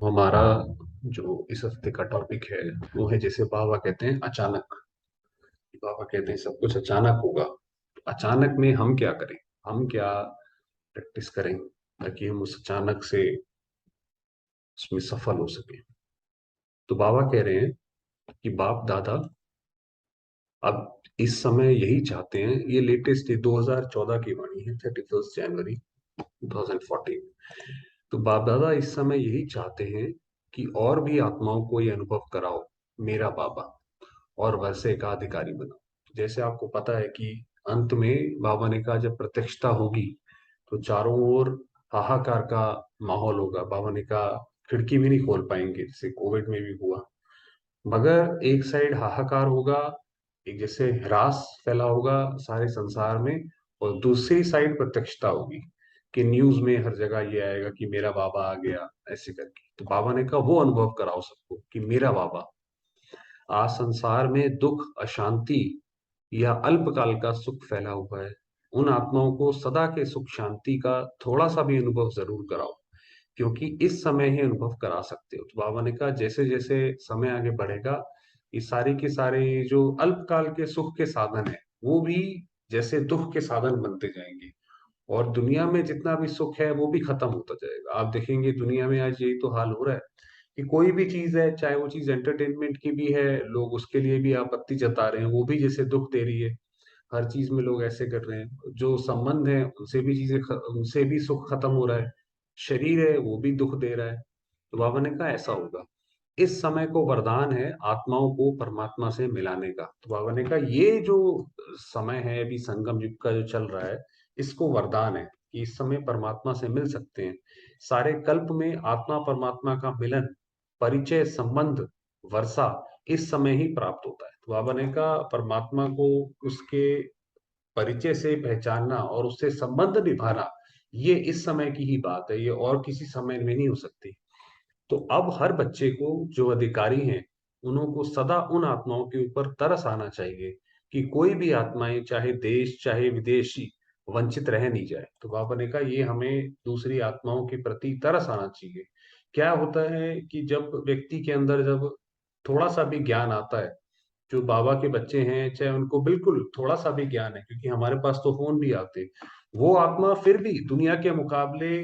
हमारा जो इस हफ्ते का टॉपिक है वो है, जैसे बाबा कहते हैं अचानक। बाबा कहते हैं सब कुछ अचानक होगा। तो अचानक में हम क्या करें? हम क्या प्रैक्टिस करें ताकि हम उस अचानक से उसमें सफल हो सके? तो बाबा कह रहे हैं कि बाप दादा अब इस समय यही चाहते हैं। ये लेटेस्ट 2014 की वाणी है, 31 जनवरी 2014। तो बाप दादा इस समय यही चाहते हैं कि और भी आत्माओं को ये अनुभव कराओ, मेरा बाबा, और वैसे का अधिकारी बनाओ। जैसे आपको पता है कि अंत में बाबा ने कहा जब प्रत्यक्षता होगी तो चारों ओर हाहाकार का माहौल होगा। बाबा ने कहा खिड़की भी नहीं खोल पाएंगे, जैसे कोविड में भी हुआ। मगर एक साइड हाहाकार होगा, एक जैसे ह्रास फैला होगा सारे संसार में, और दूसरी साइड प्रत्यक्षता होगी कि न्यूज में हर जगह ये आएगा कि मेरा बाबा आ गया, ऐसे करके। तो बाबा ने कहा वो अनुभव कराओ सबको कि मेरा बाबा। आज संसार में दुख, अशांति या अल्पकाल का सुख फैला हुआ है। उन आत्माओं को सदा के सुख शांति का थोड़ा सा भी अनुभव जरूर कराओ, क्योंकि इस समय ही अनुभव करा सकते हो। तो बाबा ने कहा जैसे जैसे समय आगे बढ़ेगा, ये सारे के सारे जो अल्पकाल के सुख के साधन है वो भी जैसे दुख के साधन बनते जाएंगे, और दुनिया में जितना भी सुख है वो भी खत्म होता जाएगा। आप देखेंगे दुनिया में आज यही तो हाल हो रहा है कि कोई भी चीज है, चाहे वो चीज एंटरटेनमेंट की भी है, लोग उसके लिए भी आपत्ति जता रहे हैं, वो भी जैसे दुख दे रही है। हर चीज में लोग ऐसे कर रहे हैं, जो संबंध है उनसे भी उनसे भी सुख खत्म हो रहा है। शरीर है वो भी दुख दे रहा है। तो बाबा ने कहा ऐसा होगा। इस समय को वरदान है आत्माओं को परमात्मा से मिलाने का। तो बाबा ने कहा ये जो समय है अभी संगम युग का जो चल रहा है, इसको वरदान है कि इस समय परमात्मा से मिल सकते हैं। सारे कल्प में आत्मा परमात्मा का मिलन, परिचय, संबंध, वर्षा इस समय ही प्राप्त होता है। तो बाबा ने कहा परमात्मा को उसके परिचय से पहचानना और उससे संबंध निभाना, ये इस समय की ही बात है, ये और किसी समय में नहीं हो सकती। तो अब हर बच्चे को, जो अधिकारी हैं, उनको सदा उन आत्माओं के ऊपर तरस आना चाहिए कि कोई भी आत्माएं, चाहे देश चाहे विदेशी, वंचित रह नहीं जाए। तो बाबा ने कहा ये हमें दूसरी आत्माओं के प्रति तरस आना चाहिए। क्या होता है कि जब व्यक्ति के अंदर जब थोड़ा सा भी ज्ञान आता है, जो बाबा के बच्चे हैं चाहे उनको बिल्कुल थोड़ा सा भी ज्ञान है, क्योंकि हमारे पास तो फोन भी आते, वो आत्मा फिर भी दुनिया के मुकाबले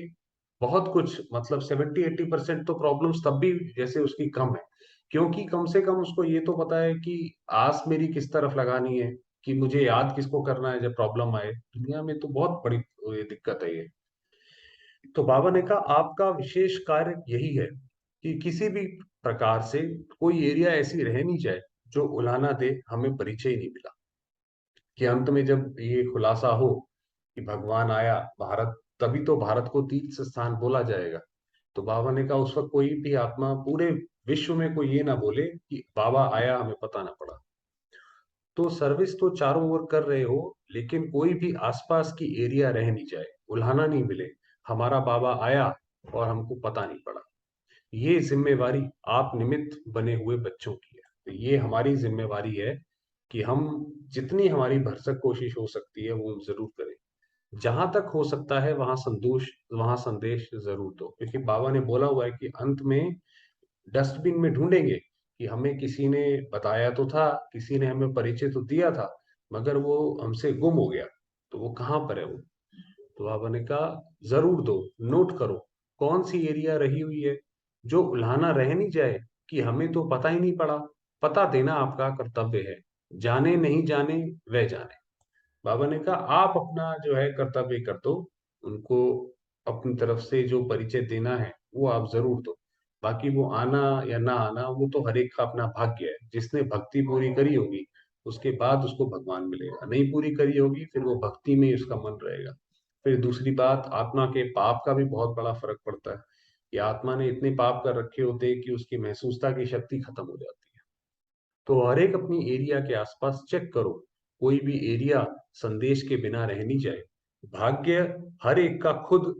बहुत कुछ, मतलब 70-80% तो प्रॉब्लम्स तब भी जैसे उसकी कम है। क्योंकि कम से कम उसको ये तो पता है कि आस मेरी किस तरफ लगानी है, कि मुझे याद किसको करना है जब प्रॉब्लम आए। दुनिया में तो बहुत बड़ी ये दिक्कत है ये। तो बाबा ने कहा आपका विशेष कार्य यही है कि किसी भी प्रकार से कोई एरिया ऐसी रह नहीं जाए जो उलाहना दे, हमें परिचय ही नहीं मिला। कि अंत में जब ये खुलासा हो कि भगवान आया भारत, तभी तो भारत को तीर्थ स्थान बोला जाएगा। तो बाबा ने कहा उस वक्त कोई भी आत्मा पूरे विश्व में कोई ये ना बोले कि बाबा आया हमें पता ना पड़ा। तो सर्विस तो चारों ओर कर रहे हो, लेकिन कोई भी आसपास की एरिया रह नहीं जाए, उल्हाना नहीं मिले, हमारा बाबा आया और हमको पता नहीं पड़ा। ये जिम्मेवारी आप निमित्त बने हुए बच्चों की है। तो ये हमारी जिम्मेवारी है कि हम जितनी हमारी भरसक कोशिश हो सकती है वो जरूर करें। जहां तक हो सकता है वहां संदेश जरूर दो, क्योंकि बाबा ने बोला हुआ है कि अंत में डस्टबिन में ढूंढेंगे कि हमें किसी ने बताया तो था, किसी ने हमें परिचय तो दिया था, मगर वो हमसे गुम हो गया। तो वो कहाँ पर है वो? तो बाबा ने कहा जरूर दो, नोट करो कौन सी एरिया रही हुई है जो उल्हाना रह नहीं जाए कि हमें तो पता ही नहीं पड़ा। पता देना आपका कर्तव्य है, जाने नहीं जाने वह जाने। बाबा ने कहा आप अपना जो है कर्तव्य कर दो, उनको अपनी तरफ से जो परिचय देना है वो आप जरूर दो। बाकी वो आना या ना आना वो तो हर एक का अपना भाग्य है। जिसने भक्ति पूरी करी होगी उसके बाद उसको भगवान मिलेगा, नहीं पूरी करी होगी फिर वो भक्ति में ही उसका मन रहेगा। फिर दूसरी बात, आत्मा के पाप का भी बहुत बड़ा फर्क पड़ता है कि आत्मा ने इतने पाप कर रखे होते हैं कि उसकी महसूसता की शक्ति खत्म हो जाती है। तो हर एक अपनी एरिया के आसपास चेक करो, कोई भी एरिया संदेश के बिना रह नहीं जाए। भाग्य हर एक का खुद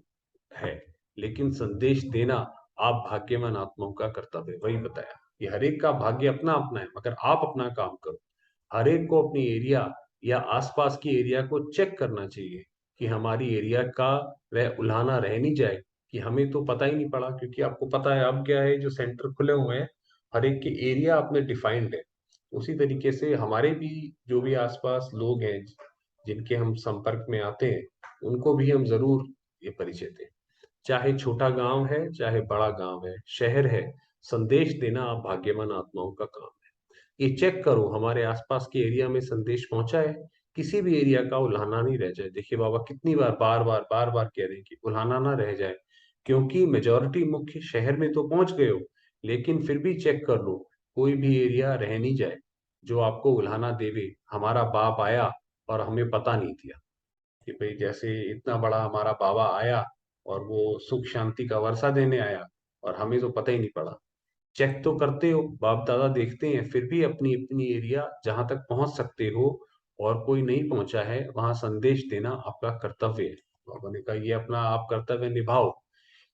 है, लेकिन संदेश देना आप भाग्यवान आत्माओं का कर्तव्य है। वही बताया कि हर एक का भाग्य अपना अपना है, मगर आप अपना काम करो। हर एक को अपनी एरिया या आसपास की एरिया को चेक करना चाहिए कि हमारी एरिया का वह उल्हाना रह नहीं जाए कि हमें तो पता ही नहीं पड़ा, क्योंकि आपको पता है अब क्या है, जो सेंटर खुले हुए हैं हर एक के एरिया अपने डिफाइंड है। उसी तरीके से हमारे भी जो भी आसपास लोग हैं जिनके हम संपर्क में आते हैं, उनको भी हम जरूर ये परिचय दें। चाहे छोटा गांव है चाहे बड़ा गांव है, शहर है, संदेश देना आप भाग्यवान आत्माओं का काम है। ये चेक करो हमारे आसपास के एरिया में संदेश पहुंचा है, किसी भी एरिया का उल्हाना नहीं रह जाए। देखिए बाबा कितनी बार बार कह रहे हैं कि उल्हाना ना रह जाए, क्योंकि मेजोरिटी मुख्य शहर में तो पहुंच गए हो, लेकिन फिर भी चेक कर लो कोई भी एरिया रह नहीं जाए जो आपको उल्हाना देवे हमारा बाप आया और हमें पता नहीं दिया। कि भाई जैसे इतना बड़ा हमारा बाबा आया और वो सुख शांति का वर्षा देने आया और हमें तो पता ही नहीं पड़ा। चेक तो करते हो, बाप दादा देखते हैं, फिर भी अपनी अपनी एरिया जहां तक पहुंच सकते हो और कोई नहीं पहुंचा है वहां संदेश देना आपका कर्तव्य है। बाबा ने कहा ये अपना आप कर्तव्य निभाओ।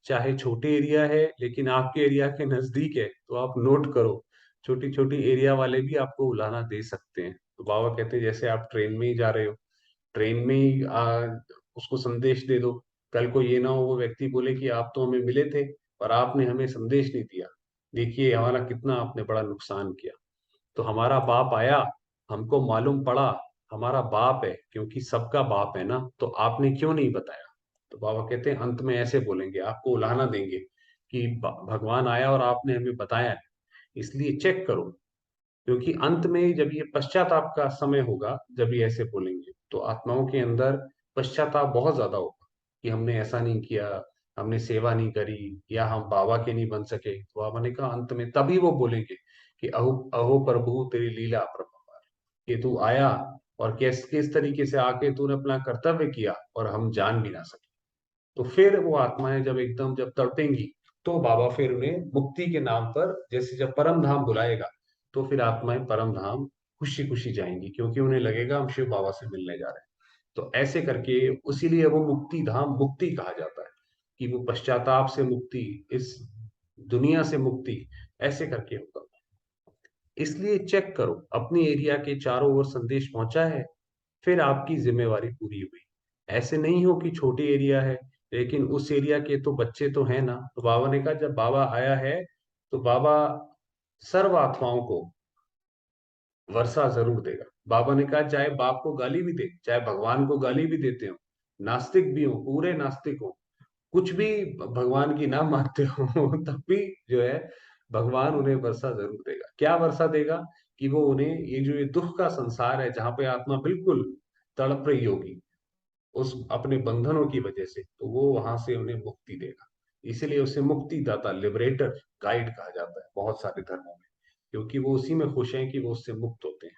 चाहे छोटे एरिया है लेकिन आपके एरिया के नजदीक है तो आप नोट करो, छोटी छोटी एरिया वाले भी आपको उलाना दे सकते हैं। तो बाबा कहते हैं जैसे आप ट्रेन में ही जा रहे हो, ट्रेन में ही उसको संदेश दे दो। कल को ये ना हो वो व्यक्ति बोले कि आप तो हमें मिले थे और आपने हमें संदेश नहीं दिया, देखिए हमारा कितना आपने बड़ा नुकसान किया। तो हमारा बाप आया, हमको मालूम पड़ा हमारा बाप है, क्योंकि सबका बाप है ना, तो आपने क्यों नहीं बताया। तो बाबा कहते हैं अंत में ऐसे बोलेंगे, आपको उलाहना देंगे कि भगवान आया और आपने हमें बताया नहीं। इसलिए चेक करो, क्योंकि अंत में जब ये पश्चाताप का समय होगा, जब ये ऐसे बोलेंगे तो आत्माओं के अंदर पश्चाताप बहुत ज्यादा होगा कि हमने ऐसा नहीं किया, हमने सेवा नहीं करी, या हम बाबा के नहीं बन सके। तो बाबा ने कहा अंत में तभी वो बोलेंगे कि अहो अहो प्रभु तेरी लीला अपरंपार, कि तू आया और किस किस तरीके से आके तूने अपना कर्तव्य किया और हम जान भी ना सके। तो फिर वो आत्माएं जब एकदम जब तड़पेंगी, तो बाबा फिर उन्हें मुक्ति के नाम पर, जैसे जब परम धाम बुलाएगा तो फिर आत्माएं परम धाम खुशी खुशी जाएंगी, क्योंकि उन्हें लगेगा हम शिव बाबा से मिलने जा रहे हैं। तो ऐसे करके, उसीलिए वो मुक्ति धाम मुक्ति कहा जाता है, कि वो पश्चाताप से मुक्ति, इस दुनिया से मुक्ति, ऐसे करके होगा। इसलिए चेक करो अपनी एरिया के चारों ओर संदेश पहुंचा है, फिर आपकी जिम्मेवारी पूरी हुई। ऐसे नहीं हो कि छोटी एरिया है लेकिन उस एरिया के तो बच्चे तो हैं ना। तो बाबा ने कहा जब बाबा आया है तो बाबा सर्व आत्माओं को वर्षा जरूर देगा। बाबा ने कहा चाहे बाप को गाली भी दे, चाहे भगवान को गाली भी देते हो, नास्तिक भी हो, पूरे नास्तिक हो, कुछ भी भगवान की ना मानते हो तब भी जो है भगवान उन्हें वर्षा जरूर देगा। क्या वर्षा देगा, कि वो उन्हें ये जो ये दुख का संसार है जहां पे आत्मा बिल्कुल तड़प रही होगी उस अपने बंधनों की वजह से, तो वो वहां से उन्हें मुक्ति देगा। इसीलिए उसे मुक्ति दाता, लिबरेटर, गाइड कहा जाता है बहुत सारे धर्मों में, क्योंकि वो उसी में खुश हैं कि वो उससे मुक्त होते हैं।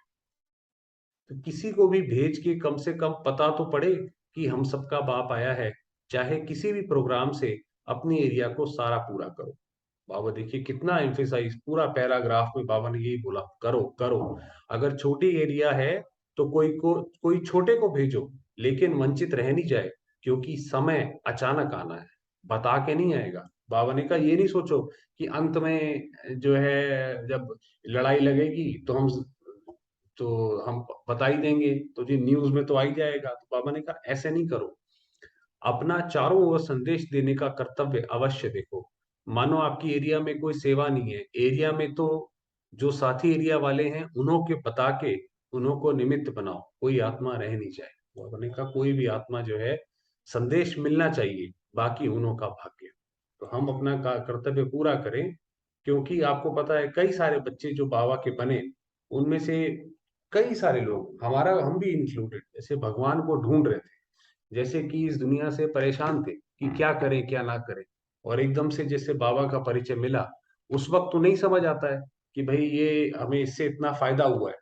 तो किसी को भी भेज के कम से कम पता तो पड़े कि हम सबका बाप आया है। चाहे किसी भी प्रोग्राम से अपनी एरिया को सारा पूरा करो। बाबा देखिए कितना एम्फेसाइज, पूरा पैराग्राफ में बाबा ने यही बोला, करो करो। अगर छोटी एरिया है तो कोई छोटे को भेजो, लेकिन वंचित रह नहीं जाए, क्योंकि समय अचानक आना है, बता के नहीं आएगा। बाबा ने कहा ये नहीं सोचो कि अंत में जो है जब लड़ाई लगेगी तो हम बता ही देंगे, तो जी न्यूज में तो आ ही जाएगा। तो बाबा ने कहा ऐसे नहीं करो, अपना चारों ओर संदेश देने का कर्तव्य अवश्य देखो। मानो आपकी एरिया में कोई सेवा नहीं है, एरिया में तो जो साथी एरिया वाले हैं उन्हों के बता के उन्हों को निमित्त बनाओ, कोई आत्मा रह नहीं जाए। बाबा ने कहा कोई भी आत्मा जो है संदेश मिलना चाहिए, बाकी उन्हों का भाग्य। तो हम अपना कर्तव्य पूरा करें, क्योंकि आपको पता है कई सारे बच्चे जो बाबा के बने, उनमें से कई सारे लोग, हमारा हम भी इंक्लूडेड, जैसे भगवान को ढूंढ रहे थे, जैसे कि इस दुनिया से परेशान थे कि क्या करें क्या ना करें, और एकदम से जैसे बाबा का परिचय मिला, उस वक्त तो नहीं समझ आता है कि भाई ये हमें इससे इतना फायदा हुआ है।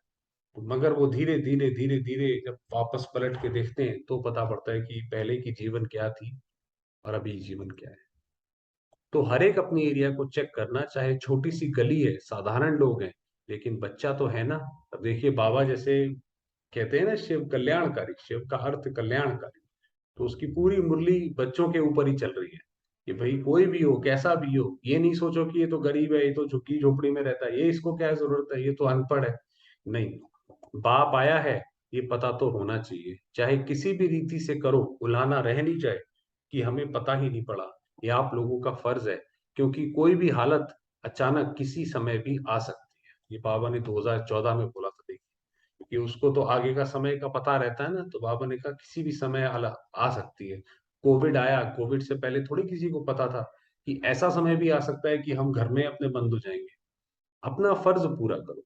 तो मगर वो धीरे धीरे धीरे धीरे जब वापस पलट के देखते हैं तो पता पड़ता है कि पहले की जीवन क्या थी और अभी जीवन क्या है। तो हर एक अपनी एरिया को चेक करना, चाहे छोटी सी गली है, साधारण लोग हैं, लेकिन बच्चा तो है ना। अब देखिए बाबा जैसे कहते हैं ना, शिव कल्याणकारी, शिव का अर्थ कल्याणकारी, तो उसकी पूरी मुरली बच्चों के ऊपर ही चल रही है कि भाई कोई भी हो, कैसा भी हो, ये नहीं सोचो कि ये तो गरीब है, ये तो झुग्गी झोपड़ी में रहता है, ये इसको क्या जरूरत है, ये तो अनपढ़ है। नहीं, बाप आया है, ये पता तो होना चाहिए, चाहे किसी भी रीति से करो, उलाहना रह नहीं जाए कि हमें पता ही नहीं पड़ा। ये आप लोगों का फर्ज है, क्योंकि कोई भी हालत अचानक किसी समय भी आ सकती है। ये बाबा ने 2014 में बोला था, देखिए, क्योंकि उसको तो आगे का समय का पता रहता है ना, तो बाबा ने कहा किसी भी समय आ सकती है। कोविड आया, कोविड से पहले थोड़ी किसी को पता था कि ऐसा समय भी आ सकता है कि हम घर में अपने बंद हो जाएंगे। अपना फर्ज पूरा करो,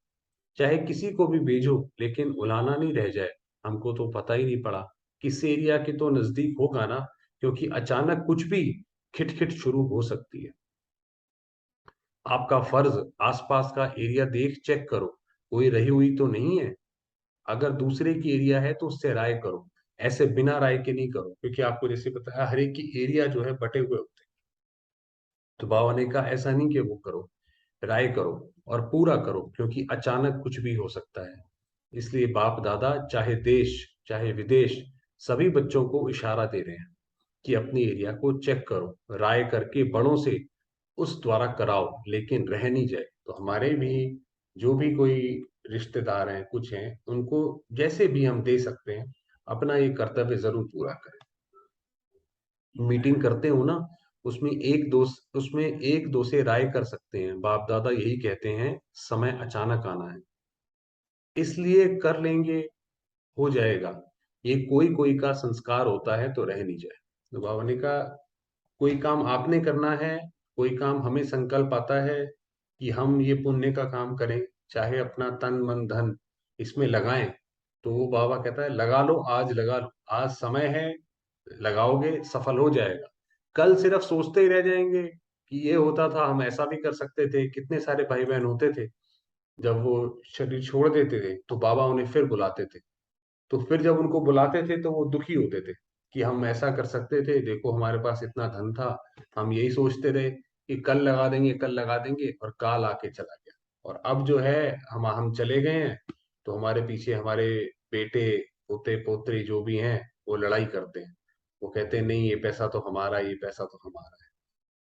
चाहे किसी को भी भेजो, लेकिन उलाना नहीं रह जाए। हमको तो पता ही नहीं पड़ा किस एरिया के तो नजदीक होगा ना, क्योंकि अचानक कुछ भी खिटखिट शुरू हो सकती है। आपका फर्ज आसपास का एरिया देख चेक करो, कोई रही हुई तो नहीं है। अगर दूसरे की एरिया है तो उससे राय करो, ऐसे बिना राय के नहीं करो, क्योंकि आपको जैसे पता है हर एक की एरिया जो है बटे हुए होते हैं। तो बाबा ने कहा ऐसा नहीं कि वो करो, राय करो और पूरा करो, क्योंकि अचानक कुछ भी हो सकता है। इसलिए बाप दादा चाहे देश चाहे विदेश, सभी बच्चों को इशारा दे रहे हैं कि अपनी एरिया को चेक करो, राय करके बड़ों से उस द्वारा कराओ, लेकिन रह नहीं जाए। तो हमारे भी जो भी कोई रिश्तेदार हैं, कुछ हैं, उनको जैसे भी हम दे सकते हैं, अपना ये कर्तव्य जरूर पूरा करें। मीटिंग करते हो ना, उसमें एक दो से राय कर सकते हैं। बाप दादा यही कहते हैं, समय अचानक आना है, इसलिए कर लेंगे, हो जाएगा। ये कोई कोई का संस्कार होता है तो रह नहीं जाए। तो बाबा ने कहा कोई काम आपने करना है, कोई काम हमें संकल्प आता है कि हम ये पुण्य का काम करें, चाहे अपना तन मन धन इसमें लगाएं, तो वो बाबा कहता है लगा लो, आज लगा लो, आज समय है, लगाओगे सफल हो जाएगा। कल सिर्फ सोचते ही रह जाएंगे कि ये होता था, हम ऐसा भी कर सकते थे। कितने सारे भाई बहन होते थे, जब वो शरीर छोड़ देते थे तो बाबा उन्हें फिर बुलाते थे। तो फिर जब उनको बुलाते थे तो वो दुखी होते थे कि हम ऐसा कर सकते थे, देखो हमारे पास इतना धन था, हम यही सोचते रहे कि कल लगा देंगे, कल लगा देंगे, और काल आके चला गया। और अब जो है हम चले गए हैं, तो हमारे पीछे हमारे बेटे, पोते पोते जो भी हैं, वो लड़ाई करते हैं। वो कहते हैं नहीं, ये पैसा तो हमारा, ये पैसा तो हमारा है।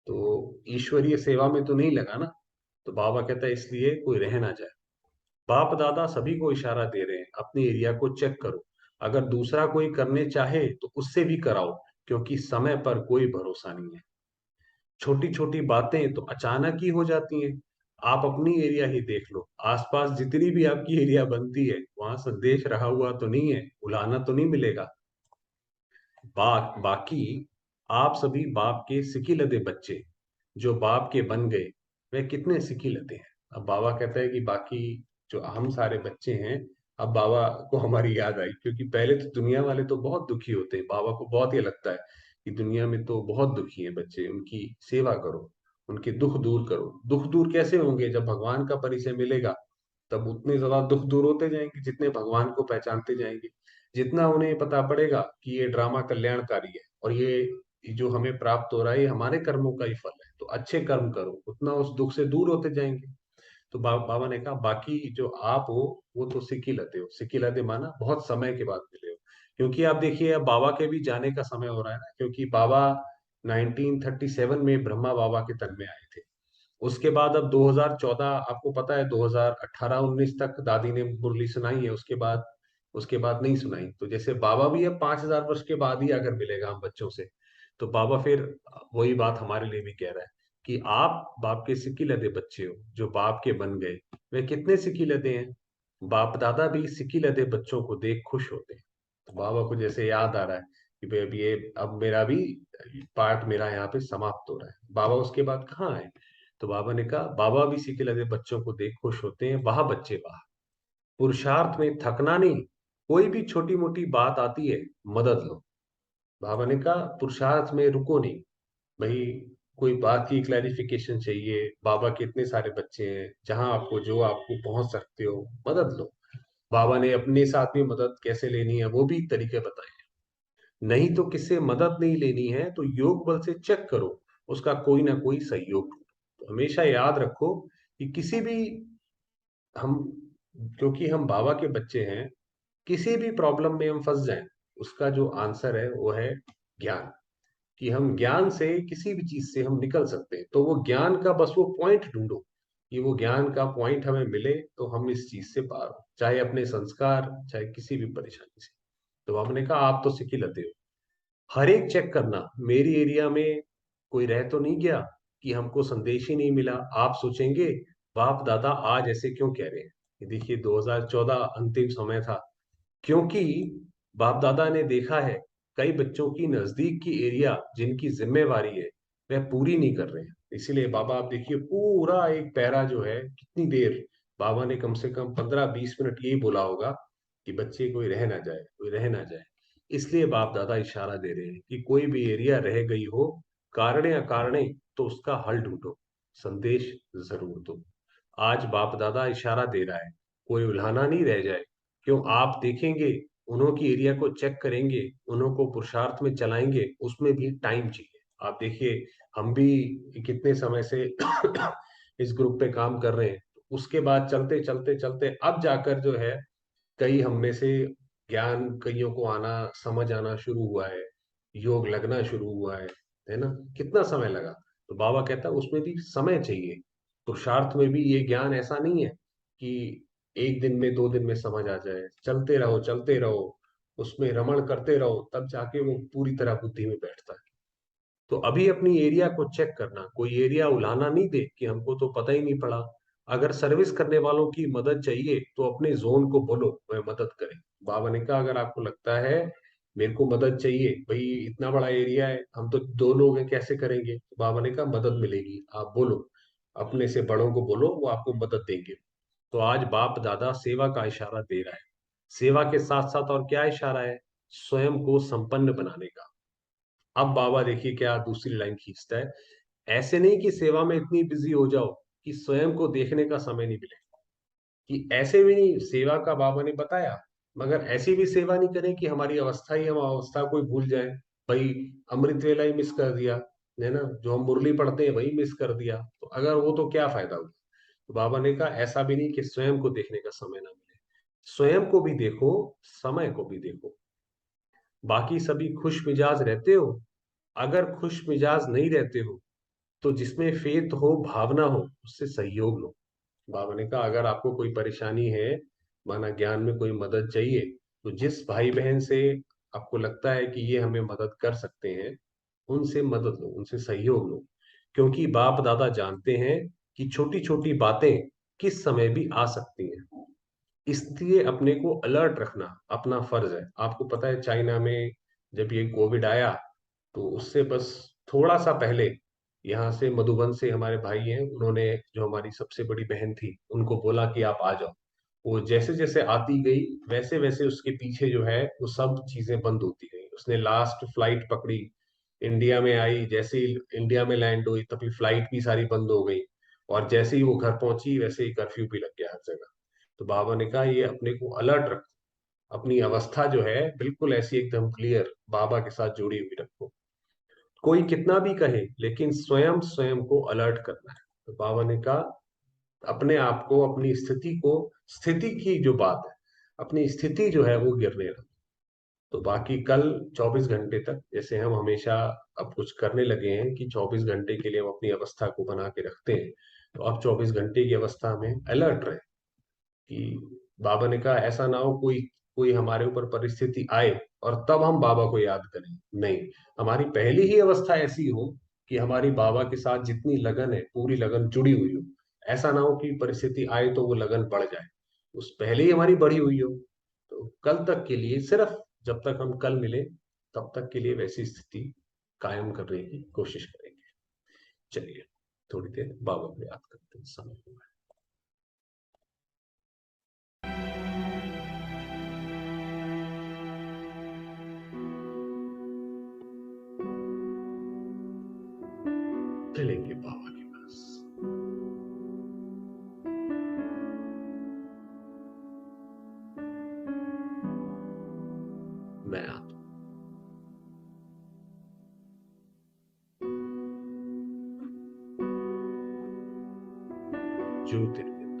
तो ईश्वरीय सेवा में तो नहीं लगा ना। तो बाबा कहता है इसलिए कोई रह ना जाए। बाप दादा सभी को इशारा दे रहे हैं, अपने एरिया को चेक करो। अगर दूसरा कोई करने चाहे तो उससे भी कराओ, क्योंकि समय पर कोई भरोसा नहीं है। छोटी छोटी बातें तो अचानक ही हो जाती हैं। आप अपनी एरिया ही देख लो, आसपास जितनी भी आपकी एरिया बनती है, वहां संदेश रहा हुआ तो नहीं है, उलाना तो नहीं मिलेगा। बाकी आप सभी बाप के सिकी लदे बच्चे, जो बाप के बन गए, वे कितने सिकी लदे हैं। अब बाबा कहता है कि बाकी जो हम सारे बच्चे हैं, अब बाबा को हमारी याद आई, क्योंकि पहले तो दुनिया वाले तो बहुत दुखी होते हैं। बाबा को बहुत ये लगता है कि दुनिया में तो बहुत दुखी हैं बच्चे, उनकी सेवा करो, उनके दुख दूर करो। दुख दूर कैसे होंगे, जब भगवान का परिचय मिलेगा तब उतने ज्यादा दुख दूर होते जाएंगे जितने भगवान को पहचानते जाएंगे। जितना उन्हें पता पड़ेगा कि ये ड्रामा कल्याणकारी है और ये जो हमें प्राप्त हो रहा है ये हमारे कर्मों का ही फल है, तो अच्छे कर्म करो, उतना उस दुख से दूर होते जाएंगे। तो बाबा ने कहा बाकी जो आप हो, वो तो सिक्की लते हो। सिक्की लते माना बहुत समय के बाद मिले हो, क्योंकि आप देखिए अब बाबा के भी जाने का समय हो रहा है ना, क्योंकि बाबा 1937 में ब्रह्मा बाबा के तन में आए थे। उसके बाद अब 2014, आपको पता है 2018-19 तक दादी ने मुरली सुनाई है, उसके बाद नहीं सुनाई। तो जैसे बाबा भी अब 5000 वर्ष के बाद ही अगर मिलेगा हम बच्चों से, तो बाबा फिर वही बात हमारे लिए भी कह रहा है कि आप बाप के सिक्की लदे बच्चे हो, जो बाप के बन गए। वे कितने सिक्की लदे हैं, बाप दादा भी सिक्की लदे बच्चों को देख खुश होते हैं। तो बाबा को जैसे याद आ रहा है कि भाई अब ये, अब मेरा भी पार्ट मेरा यहाँ पे समाप्त हो रहा है। बाबा उसके बाद कहाँ है, तो बाबा ने कहा बाबा भी सिक्के लदे बच्चों को देख खुश होते हैं। वाह बच्चे वाह, पुरुषार्थ में थकना नहीं, कोई भी छोटी मोटी बात आती है, मदद लो। बाबा ने कहा पुरुषार्थ में रुको नहीं भाई, कोई बात की क्लैरिफिकेशन चाहिए, बाबा के इतने सारे बच्चे हैं, जहां आपको जो आपको पहुंच सकते हो, मदद लो। बाबा ने अपने साथ भी मदद कैसे लेनी है वो भी तरीके बताए। नहीं तो किससे मदद नहीं लेनी है तो योग बल से चेक करो, उसका कोई ना कोई सहयोग ढूंढो। तो हमेशा याद रखो कि किसी भी, हम, क्योंकि हम बाबा के बच्चे हैं, किसी भी प्रॉब्लम में हम फंस जाएं, उसका जो आंसर है वो है ज्ञान। कि हम ज्ञान से किसी भी चीज से हम निकल सकते हैं, तो वो ज्ञान का बस वो पॉइंट ढूंढो कि वो ज्ञान का पॉइंट हमें मिले तो हम इस चीज से पार हो, चाहे अपने संस्कार, चाहे किसी भी परेशानी से। तो आपने कहा आप तो सिक्की लते हो, हर एक चेक करना मेरी एरिया में कोई रह तो नहीं गया कि हमको संदेश ही नहीं मिला। आप सोचेंगे बाप दादा आज ऐसे क्यों कह रहे हैं। ये देखिए 2014 अंतिम समय था, क्योंकि बाप दादा ने देखा है कई बच्चों की नजदीक की एरिया जिनकी जिम्मेवारी है वह पूरी नहीं कर रहे हैं। इसीलिए बाबा आप देखिए पूरा एक पैरा जो है कितनी देर बाबा ने कम से कम 15-20 मिनट यही बोला होगा कि बच्चे कोई रह ना जाए, कोई रह ना जाए। इसलिए बाप दादा इशारा दे रहे हैं कि कोई भी एरिया रह गई हो कारणे अकारणे तो उसका हल ढूंढो, संदेश जरूर दो। आज बाप दादा इशारा दे रहा है, कोई उल्हाना नहीं रह जाए। क्यों, आप देखेंगे उन्हों की एरिया को चेक करेंगे, उन्हों को पुरुषार्थ में चलाएंगे, उसमें भी टाइम चाहिए। आप देखिए हम भी कितने समय से इस ग्रुप पे काम कर रहे हैं, उसके बाद चलते चलते चलते अब जाकर जो है कई हम में से ज्ञान कईयों को आना, समझ आना शुरू हुआ है, योग लगना शुरू हुआ है ना। कितना समय लगा। तो बाबा कहता है उसमें भी समय चाहिए। पुरुषार्थ में भी ये ज्ञान ऐसा नहीं है कि एक दिन में 2 दिन में समझ आ जाए। चलते रहो, उसमें रमण करते रहो, तब जाके वो पूरी तरह बुद्धि में बैठता है। तो अभी अपनी एरिया को चेक करना, कोई एरिया उलाना नहीं दे कि हमको तो पता ही नहीं पड़ा। अगर सर्विस करने वालों की मदद चाहिए तो अपने जोन को बोलो, वह मदद करें। बाबा ने कहा अगर आपको लगता है मेरे को मदद चाहिए, भाई इतना बड़ा एरिया है, हम तो 2 लोग हैं, कैसे करेंगे। तो बाबा ने कहा मदद मिलेगी, आप बोलो, अपने से बड़ों को बोलो, वो आपको मदद देंगे। तो आज बाप दादा सेवा का इशारा दे रहा है। सेवा के साथ साथ और क्या इशारा है, स्वयं को संपन्न बनाने का। अब बाबा देखिए क्या दूसरी लाइन खींचता है, ऐसे नहीं कि सेवा में इतनी बिजी हो जाओ कि स्वयं को देखने का समय नहीं मिले। कि ऐसे भी नहीं, सेवा का बाबा ने बताया, मगर ऐसी भी सेवा नहीं करें कि हमारी अवस्था ही हम अवस्था कोई भूल जाए। भाई अमृत वेला ही मिस कर दिया, है ना, जो हम मुरली पढ़ते हैं वही मिस कर दिया, तो अगर वो तो क्या फायदा हुआ। तो बाबा ने कहा ऐसा भी नहीं कि स्वयं को देखने का समय ना मिले, स्वयं को भी देखो, समय को भी देखो। बाकी सभी खुश मिजाज रहते हो, अगर खुश मिजाज नहीं रहते हो तो जिसमें फेथ हो, भावना हो, उससे सहयोग लो। बाबा ने कहा अगर आपको कोई परेशानी है, माना ज्ञान में कोई मदद चाहिए, तो जिस भाई बहन से आपको लगता है कि ये हमें मदद कर सकते हैं, उनसे मदद लो, उनसे सहयोग लो। क्योंकि बाप दादा जानते हैं कि छोटी छोटी बातें किस समय भी आ सकती हैं। इसलिए अपने को अलर्ट रखना अपना फर्ज है। आपको पता है चाइना में जब ये कोविड आया, तो उससे बस थोड़ा सा पहले यहाँ से मधुबन से हमारे भाई हैं, उन्होंने जो हमारी सबसे बड़ी बहन थी उनको बोला कि आप आ जाओ। वो जैसे जैसे आती गई वैसे वैसे उसके पीछे जो है वो सब चीजें बंद होती गई। उसने लास्ट फ्लाइट पकड़ी, इंडिया में आई, जैसे ही इंडिया में लैंड हुई तभी फ्लाइट भी सारी बंद हो गई। और जैसे ही वो घर पहुंची वैसे ही कर्फ्यू भी लग गया हर जगह। तो बाबा ने कहा ये अपने को अलर्ट रखो, अपनी अवस्था जो है बिल्कुल ऐसी एकदम क्लियर बाबा के साथ जुड़ी हुई रखो। कोई कितना भी कहे लेकिन स्वयं स्वयं को अलर्ट करना है। तो बाबा ने कहा अपने आप को, अपनी स्थिति को, स्थिति की जो बात है, अपनी स्थिति जो है वो गिरने लगी। तो बाकी कल 24 घंटे तक जैसे हम हमेशा अब कुछ करने लगे हैं कि 24 घंटे के लिए हम अपनी अवस्था को बना के रखते हैं, तो अब 24 घंटे की अवस्था में अलर्ट रहे। कि बाबा ने कहा ऐसा ना हो कोई कोई हमारे ऊपर परिस्थिति आए और तब हम बाबा को याद करें। नहीं, हमारी पहली ही अवस्था ऐसी हो कि हमारी बाबा के साथ जितनी लगन है पूरी लगन जुड़ी हुई हो। ऐसा ना हो कि परिस्थिति आए तो वो लगन बढ़ जाए, उस पहले ही हमारी बढ़ी हुई हो। तो कल तक के लिए, सिर्फ जब तक हम कल मिले तब तक के लिए वैसी स्थिति कायम करने की कोशिश करेंगे। चलिए थोड़ी देर बाबा को याद करते हैं, समय हुआ है। चलेंगे बाबा के पास। मैं आता हूँ। ज्योतिर्बिंदु।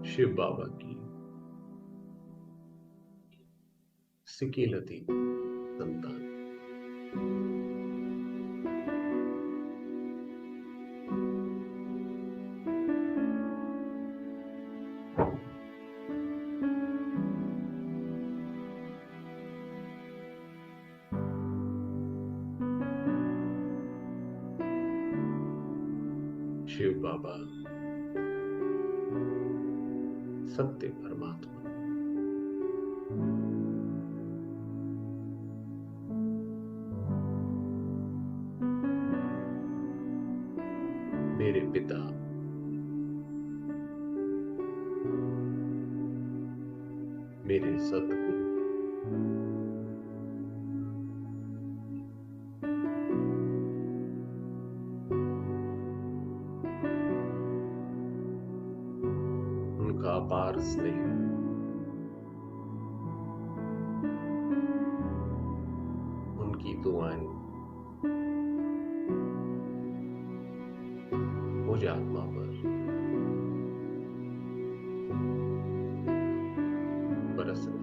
शिव बाबा की सिकीलती संतान। शिव बाबा, सत्य परमात्मा, मेरे पिता, मेरे सद्गुरु, उनका अपार स्नेह, उनकी दुआएं मुझे आत्मा पर बरस रही।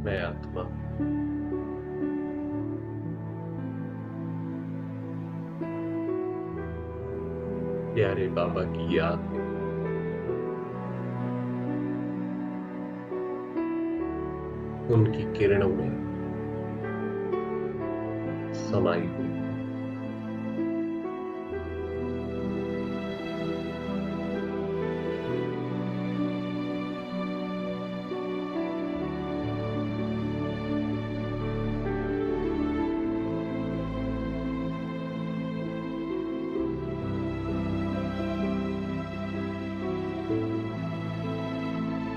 मैं आत्मा प्यारे बाबा की याद में उनकी किरणों में समाई हुई।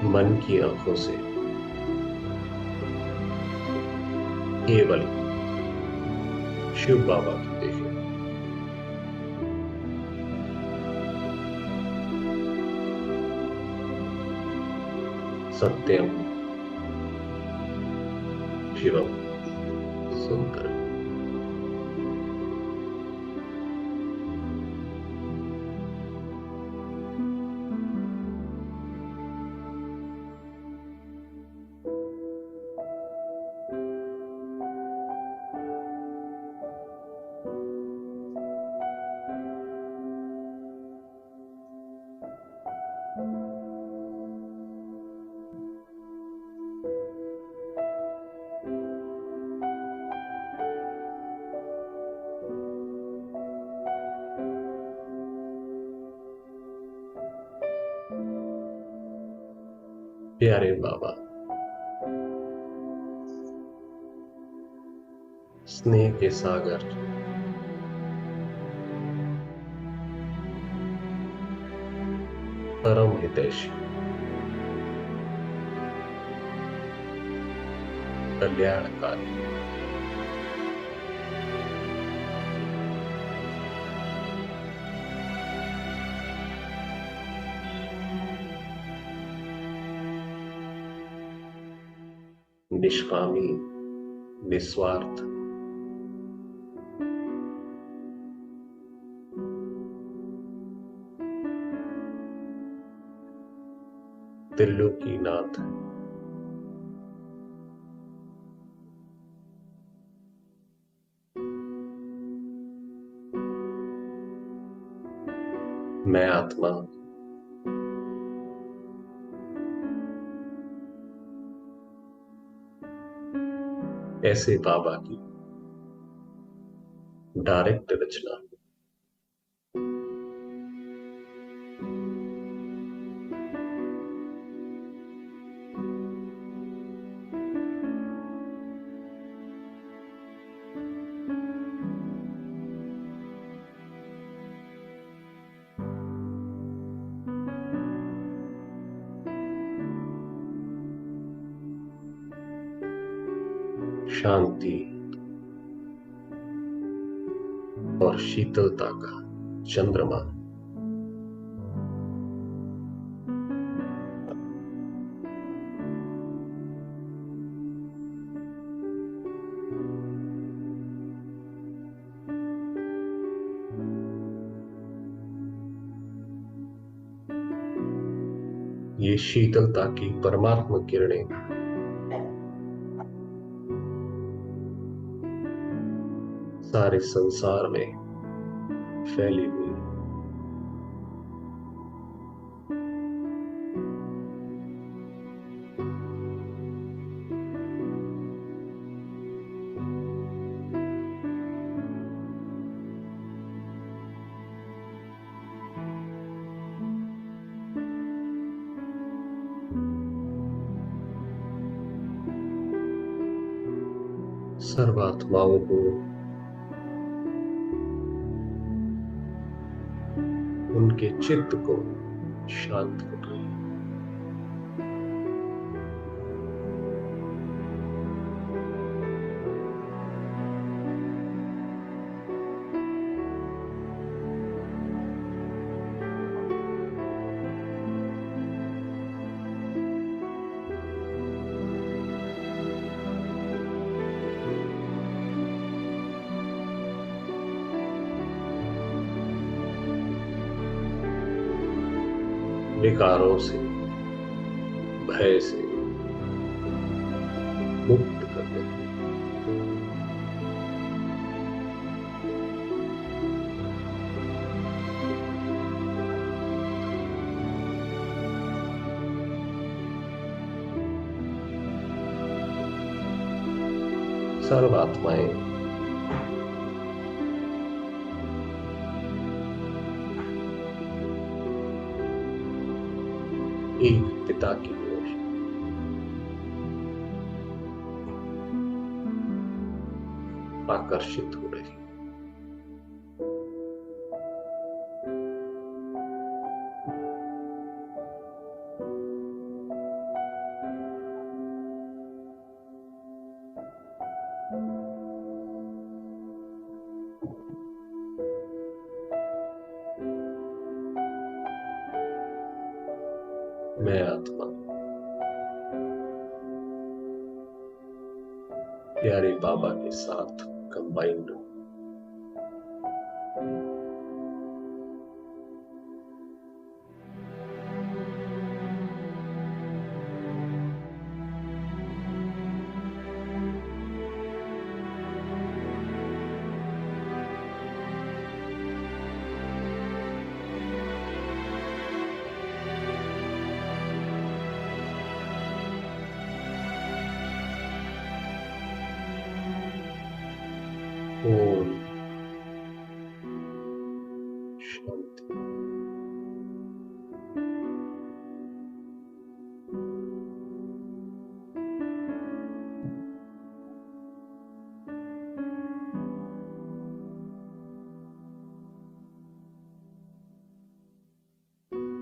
मन की आंखों से केवल शिव बाबा को देखें। सत्यम शिवम सुंदरम। प्यारे बाबा, स्नेह के सागर, परम हितैषी, कल्याणकारी, निष्कामी, निस्वार्थ, त्रिलोकीनाथ, मैं आत्मा ऐसे बाबा की डायरेक्ट रचना। शांति और शीतलता का चंद्रमा, ये शीतलता की परमात्मा किरणें सारे संसार में फैली हुई। सर्वात्माओं को उनके चित्त को शांत कर रही है। विकारों से, भय से मुक्त कर देती है। सर्वात्माएं एक पिता की ओर आकर्षित हो रही। मैं आत्मा प्यारे बाबा के साथ कंबाइंड हूं। ओम